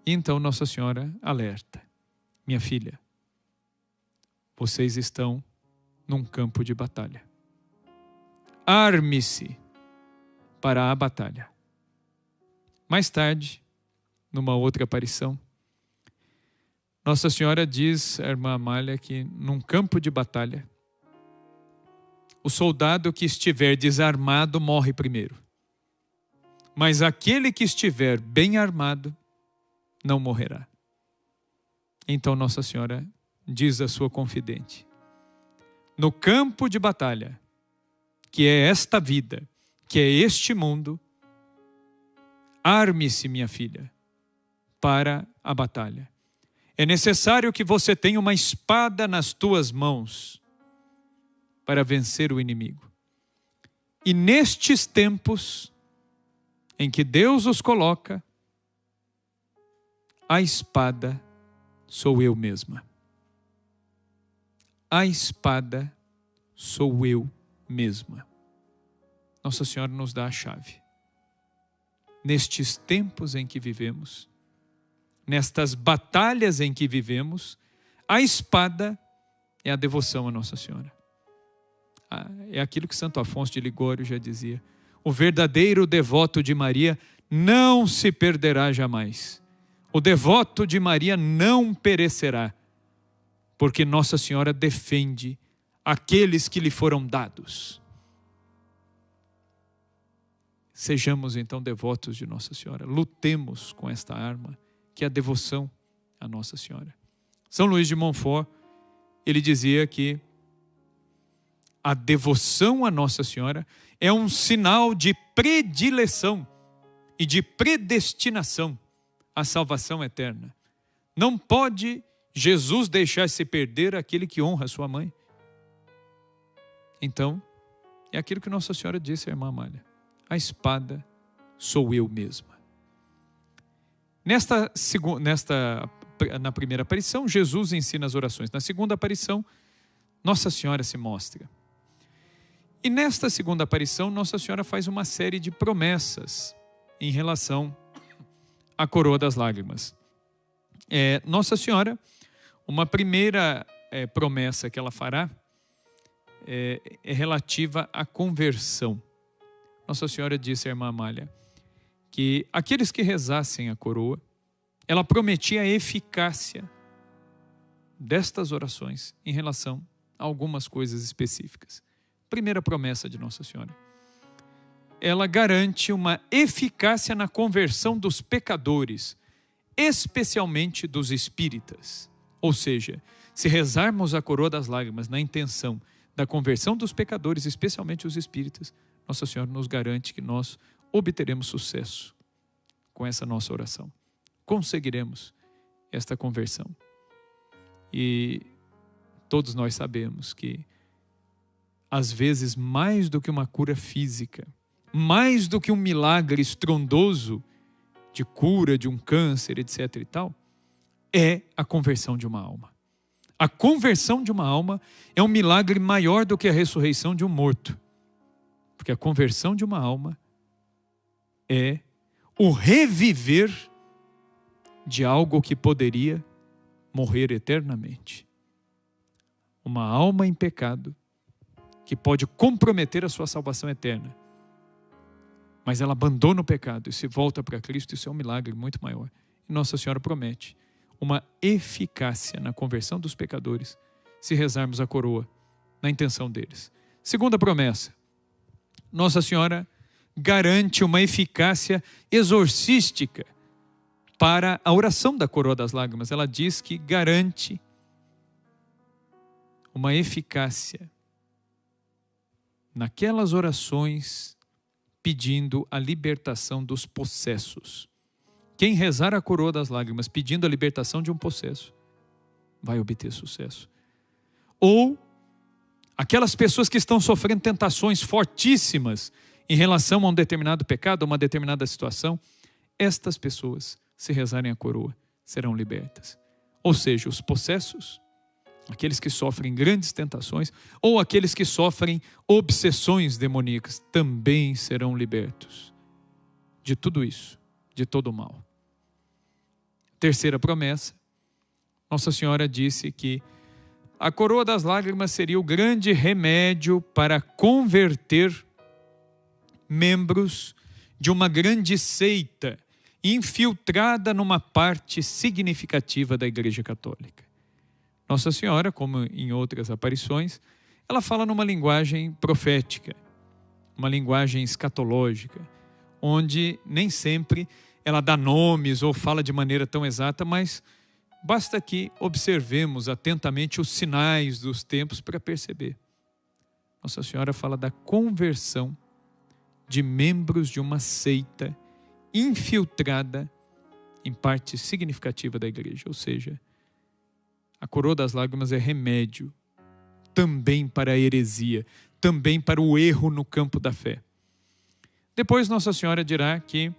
E então Nossa Senhora alerta: minha filha, vocês estão num campo de batalha. Arme-se para a batalha. Mais tarde, numa outra aparição, Nossa Senhora diz à irmã Amália que num campo de batalha, o soldado que estiver desarmado morre primeiro. Mas aquele que estiver bem armado não morrerá. Então Nossa Senhora diz à sua confidente: no campo de batalha, que é esta vida, que é este mundo, arme-se, minha filha, para a batalha. É necessário que você tenha uma espada nas tuas mãos para vencer o inimigo. E nestes tempos em que Deus os coloca, a espada sou eu mesma. A espada sou eu mesma. Nossa Senhora nos dá a chave. Nestes tempos em que vivemos, nestas batalhas em que vivemos, a espada é a devoção a Nossa Senhora. É aquilo que Santo Afonso de Ligório já dizia: o verdadeiro devoto de Maria não se perderá jamais. O devoto de Maria não perecerá, porque Nossa Senhora defende aqueles que lhe foram dados. Sejamos então devotos de Nossa Senhora. Lutemos com esta arma, que é a devoção a Nossa Senhora. São Luís de Montfort, ele dizia que a devoção a Nossa Senhora é um sinal de predileção e de predestinação à salvação eterna. Não pode Jesus deixar se perder aquele que honra sua mãe. Então, é aquilo que Nossa Senhora disse à irmã Amália: a espada sou eu mesma. Na primeira aparição, Jesus ensina as orações. Na segunda aparição, Nossa Senhora se mostra. E nesta segunda aparição, Nossa Senhora faz uma série de promessas em relação à coroa das lágrimas. Nossa Senhora, uma primeira promessa que ela fará é relativa à conversão. Nossa Senhora disse à irmã Amália que aqueles que rezassem a coroa, ela prometia a eficácia destas orações em relação a algumas coisas específicas. Primeira promessa de Nossa Senhora: ela garante uma eficácia na conversão dos pecadores, especialmente dos espíritas. Ou seja, se rezarmos a coroa das lágrimas na intenção da conversão dos pecadores, especialmente os espíritas, Nossa Senhora nos garante que nós obteremos sucesso com essa nossa oração. Conseguiremos esta conversão. E todos nós sabemos que, às vezes, mais do que uma cura física, mais do que um milagre estrondoso de cura de um câncer, etc. e tal, é a conversão de uma alma. A conversão de uma alma é um milagre maior do que a ressurreição de um morto. Porque a conversão de uma alma é o reviver de algo que poderia morrer eternamente. Uma alma em pecado que pode comprometer a sua salvação eterna. Mas ela abandona o pecado e se volta para Cristo. Isso é um milagre muito maior. E Nossa Senhora promete uma eficácia na conversão dos pecadores se rezarmos a coroa na intenção deles. Segunda promessa: Nossa Senhora garante uma eficácia exorcística para a oração da coroa das lágrimas. Ela diz que garante uma eficácia naquelas orações pedindo a libertação dos possessos. Quem rezar a coroa das lágrimas pedindo a libertação de um possesso vai obter sucesso. Ou aquelas pessoas que estão sofrendo tentações fortíssimas em relação a um determinado pecado, a uma determinada situação, estas pessoas, se rezarem a coroa, serão libertas. Ou seja, os possessos, aqueles que sofrem grandes tentações, ou aqueles que sofrem obsessões demoníacas, também serão libertos de tudo isso, de todo o mal. terceira promessa, Nossa Senhora disse que a coroa das lágrimas seria o grande remédio para converter membros de uma grande seita infiltrada numa parte significativa da Igreja Católica. Nossa Senhora, como em outras aparições, ela fala numa linguagem profética, uma linguagem escatológica, onde nem sempre ela dá nomes ou fala de maneira tão exata, mas basta que observemos atentamente os sinais dos tempos para perceber. Nossa Senhora fala da conversão de membros de uma seita infiltrada em parte significativa da igreja. Ou seja, a coroa das lágrimas é remédio também para a heresia, também para o erro no campo da fé. Depois Nossa Senhora dirá que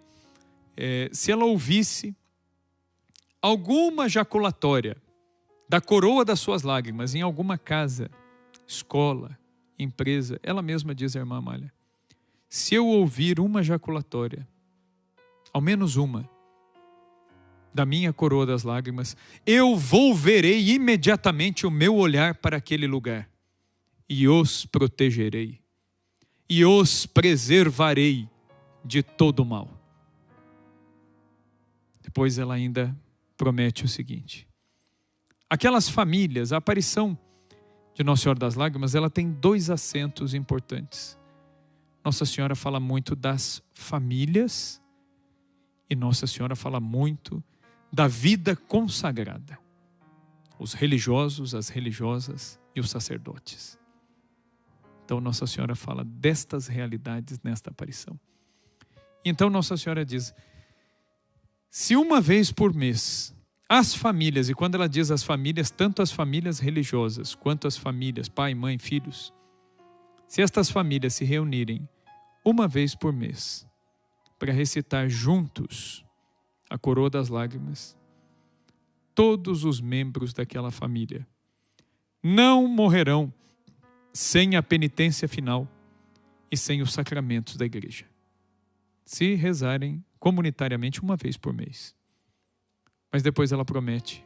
se ela ouvisse alguma jaculatória da coroa das suas lágrimas em alguma casa, escola, empresa, ela mesma diz, a irmã Amália, se eu ouvir uma jaculatória, ao menos uma, da minha coroa das lágrimas, eu volverei imediatamente o meu olhar para aquele lugar e os protegerei e os preservarei de todo mal. Depois ela ainda promete o seguinte: aquelas famílias, a aparição de Nossa Senhora das Lágrimas, ela tem dois acentos importantes. Nossa Senhora fala muito das famílias e Nossa Senhora fala muito da vida consagrada. Os religiosos, as religiosas e os sacerdotes. Então Nossa Senhora fala destas realidades nesta aparição. Então Nossa Senhora diz: se uma vez por mês as famílias, e quando ela diz as famílias, tanto as famílias religiosas quanto as famílias, pai, mãe, filhos, se estas famílias se reunirem uma vez por mês para recitar juntos a coroa das lágrimas, todos os membros daquela família não morrerão sem a penitência final e sem os sacramentos da igreja, se rezarem comunitariamente uma vez por mês. Mas depois ela promete,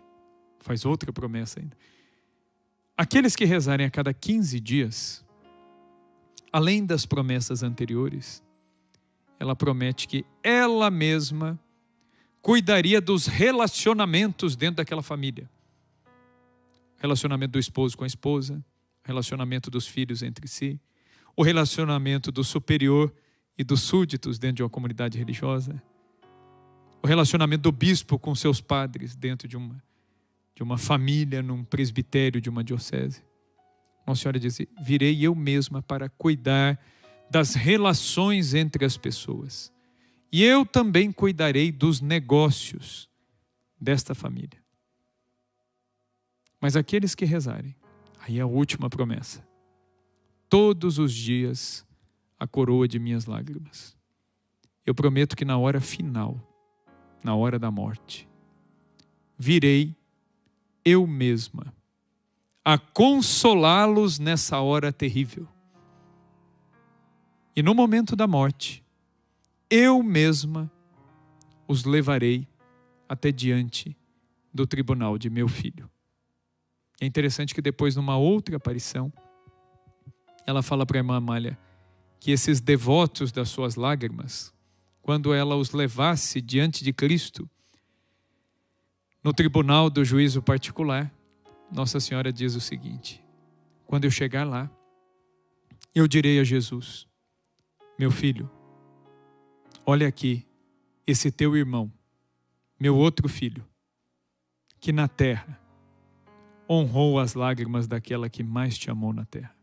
faz outra promessa ainda. Aqueles que rezarem a cada 15 dias, além das promessas anteriores, ela promete que ela mesma cuidaria dos relacionamentos dentro daquela família. Relacionamento do esposo com a esposa, relacionamento dos filhos entre si, o relacionamento do superior e dos súditos dentro de uma comunidade religiosa, o relacionamento do bispo com seus padres dentro de uma família, num presbitério de uma diocese. Nossa Senhora diz: virei eu mesma para cuidar das relações entre as pessoas. E eu também cuidarei dos negócios desta família. Mas aqueles que rezarem, aí é a última promessa, todos os dias a coroa de minhas lágrimas. Eu prometo que na hora final, na hora da morte, virei eu mesma a consolá-los nessa hora terrível. E no momento da morte, eu mesma os levarei até diante do tribunal de meu filho. É interessante que depois, numa outra aparição, ela fala para a irmã Amália que esses devotos das suas lágrimas, quando ela os levasse diante de Cristo, no tribunal do juízo particular, Nossa Senhora diz o seguinte: quando eu chegar lá, eu direi a Jesus: meu filho, olha aqui, esse teu irmão, meu outro filho, que na terra honrou as lágrimas daquela que mais te amou na terra.